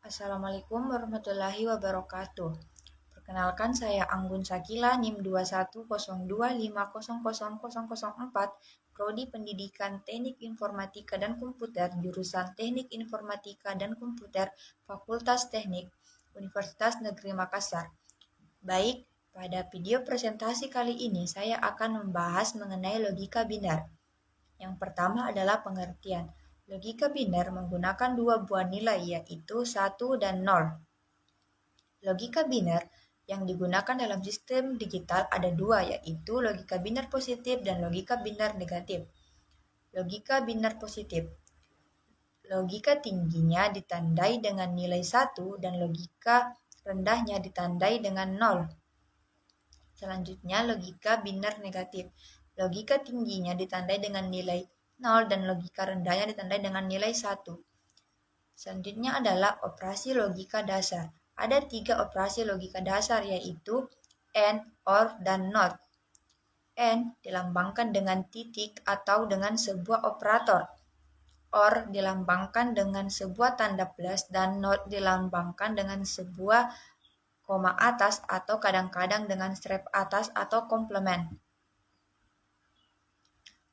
Assalamualaikum warahmatullahi wabarakatuh. Perkenalkan saya Anggun Sakila NIM 2102500004, Prodi Pendidikan Teknik Informatika dan Komputer, jurusan Teknik Informatika dan Komputer, Fakultas Teknik, Universitas Negeri Makassar. Baik, pada video presentasi kali ini saya akan membahas mengenai logika biner. Yang pertama adalah pengertian. Logika biner menggunakan dua buah nilai, yaitu 1 dan 0. Logika biner yang digunakan dalam sistem digital ada dua, yaitu logika biner positif dan logika biner negatif. Logika biner positif. Logika tingginya ditandai dengan nilai 1 dan logika rendahnya ditandai dengan 0. Selanjutnya, logika biner negatif. Logika tingginya ditandai dengan nilai 0 dan logika rendahnya ditandai dengan nilai 1. Selanjutnya adalah operasi logika dasar. Ada 3 operasi logika dasar, yaitu AND, OR, dan NOT. AND dilambangkan dengan titik atau dengan sebuah operator. OR dilambangkan dengan sebuah tanda plus dan NOT dilambangkan dengan sebuah koma atas atau kadang-kadang dengan strip atas atau komplement.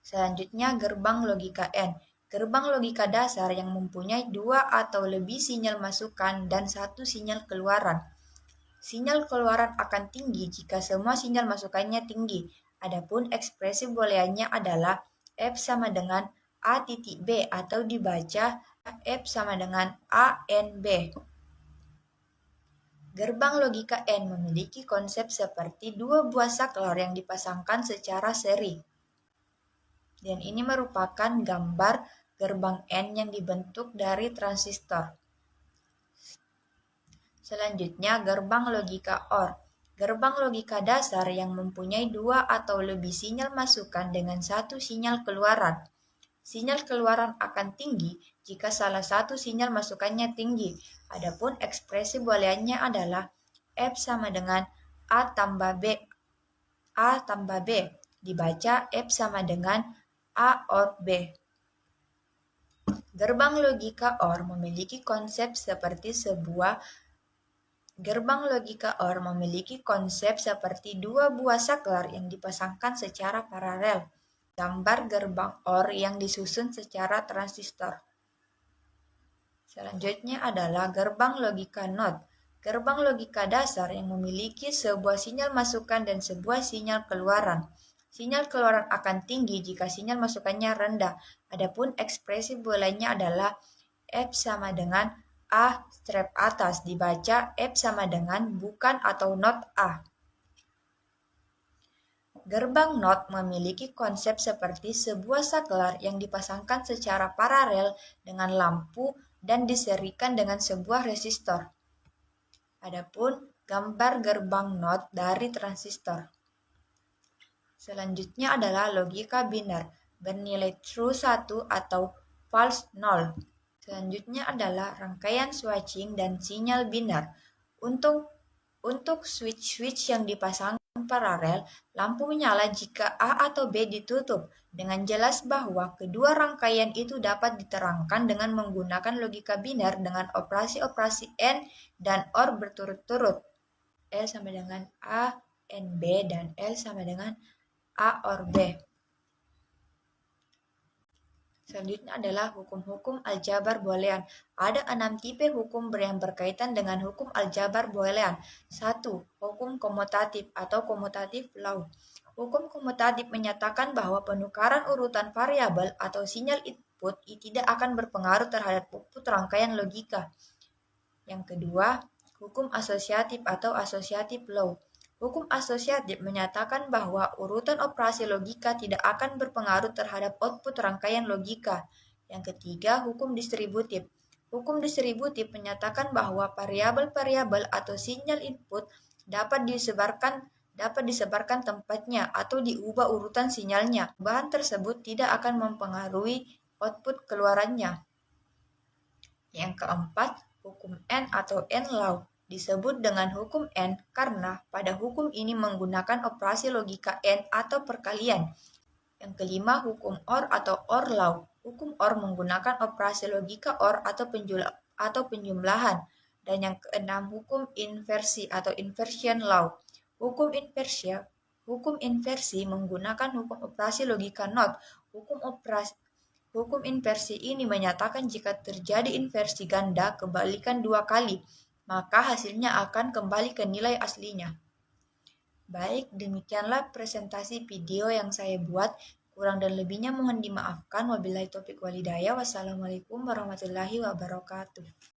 Selanjutnya, gerbang logika AND. Gerbang logika dasar yang mempunyai 2 atau lebih sinyal masukan dan 1 sinyal keluaran. Sinyal keluaran akan tinggi jika semua sinyal masukannya tinggi. Adapun ekspresi booleannya adalah F sama dengan A titik B atau dibaca F sama dengan A N B. Gerbang logika AND memiliki konsep seperti dua buah saklar yang dipasangkan secara seri. Dan ini merupakan gambar gerbang AND yang dibentuk dari transistor. Selanjutnya, gerbang logika OR. Gerbang logika dasar yang mempunyai 2 atau lebih sinyal masukan dengan 1 sinyal keluaran. Sinyal keluaran akan tinggi jika salah satu sinyal masukannya tinggi. Adapun ekspresi booleannya adalah F sama dengan A tambah B dibaca F sama dengan A OR B. Gerbang logika OR memiliki konsep seperti dua buah saklar yang dipasangkan secara paralel. Gambar gerbang OR yang disusun secara transistor. Selanjutnya adalah gerbang logika NOT. Gerbang logika dasar yang memiliki sebuah sinyal masukan dan sebuah sinyal keluaran. Sinyal keluaran akan tinggi jika sinyal masukannya rendah. Adapun ekspresi booleannya adalah F sama dengan A strip atas dibaca F sama dengan bukan atau not A. Gerbang NOT memiliki konsep seperti sebuah saklar yang dipasangkan secara paralel dengan lampu dan diserikan dengan sebuah resistor. Adapun gambar gerbang NOT dari transistor. Selanjutnya adalah logika biner bernilai true 1 atau false 0. Selanjutnya adalah rangkaian switching dan sinyal biner. Untuk switch yang dipasang paralel, lampu menyala jika A atau B ditutup. Dengan jelas bahwa kedua rangkaian itu dapat diterangkan dengan menggunakan logika biner dengan operasi-operasi AND dan OR berturut-turut. L sama dengan A N B dan L sama dengan A OR B. Selanjutnya adalah hukum-hukum aljabar boolean. Ada 6 tipe hukum yang berkaitan dengan hukum aljabar boolean. 1. Hukum komutatif atau commutative law. Hukum komutatif menyatakan bahwa penukaran urutan variabel atau sinyal input tidak akan berpengaruh terhadap output rangkaian logika. Yang kedua, hukum asosiatif atau associative law. Hukum asosiatif menyatakan bahwa urutan operasi logika tidak akan berpengaruh terhadap output rangkaian logika. Yang ketiga, hukum distributif. Hukum distributif menyatakan bahwa variabel-variabel atau sinyal input dapat disebarkan tempatnya atau diubah urutan sinyalnya. Perubahan tersebut tidak akan mempengaruhi output keluarannya. Yang keempat, hukum AND atau AND law. Disebut dengan hukum AND karena pada hukum ini menggunakan operasi logika AND atau perkalian. Yang kelima, hukum OR atau OR law. Hukum OR menggunakan operasi logika OR atau penjumlahan. Dan yang keenam, hukum inversi atau inversion law. Hukum inversi menggunakan hukum operasi logika not. Hukum inversi ini menyatakan jika terjadi inversi ganda kebalikan 2 kali, maka hasilnya akan kembali ke nilai aslinya. Baik, demikianlah presentasi video yang saya buat. Kurang dan lebihnya mohon dimaafkan. Wabillahi taufiq walhidayah. Wassalamualaikum warahmatullahi wabarakatuh.